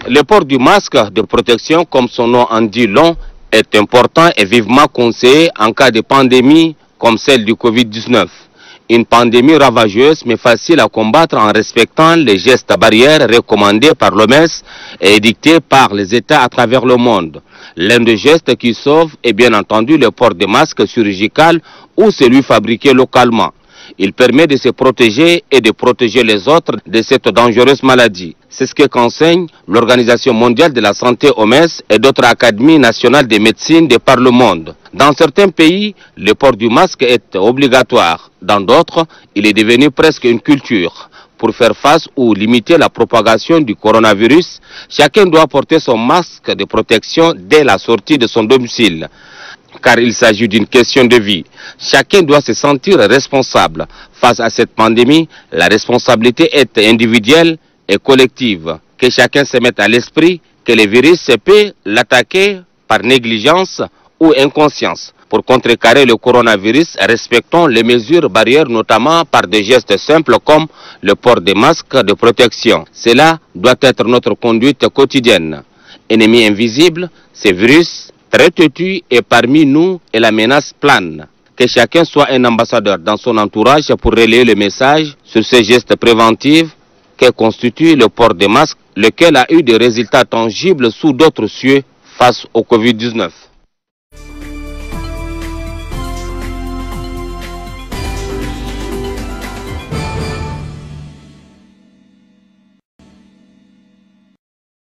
Le port du masque de protection, comme son nom en dit long, est important et vivement conseillé en cas de pandémie comme celle du Covid-19. Une pandémie ravageuse mais facile à combattre en respectant les gestes barrières recommandés par l'OMS et édictés par les États à travers le monde. L'un des gestes qui sauve est bien entendu le port de masque chirurgical ou celui fabriqué localement. Il permet de se protéger et de protéger les autres de cette dangereuse maladie. C'est ce que qu'enseigne l'Organisation mondiale de la santé OMS et d'autres académies nationales de médecine de par le monde. Dans certains pays, le port du masque est obligatoire. Dans d'autres, il est devenu presque une culture. Pour faire face ou limiter la propagation du coronavirus, chacun doit porter son masque de protection dès la sortie de son domicile. Car il s'agit d'une question de vie. Chacun doit se sentir responsable. Face à cette pandémie, la responsabilité est individuelle et collective. Que chacun se mette à l'esprit que le virus peut l'attaquer par négligence ou inconscience. Pour contrecarrer le coronavirus, respectons les mesures barrières, notamment par des gestes simples comme le port des masques de protection. Cela doit être notre conduite quotidienne. Ennemi invisible, ce virus très têtu est parmi nous et la menace plane. Que chacun soit un ambassadeur dans son entourage pour relayer le message sur ces gestes préventifs que constitue le port des masques, lequel a eu des résultats tangibles sous d'autres cieux face au Covid-19.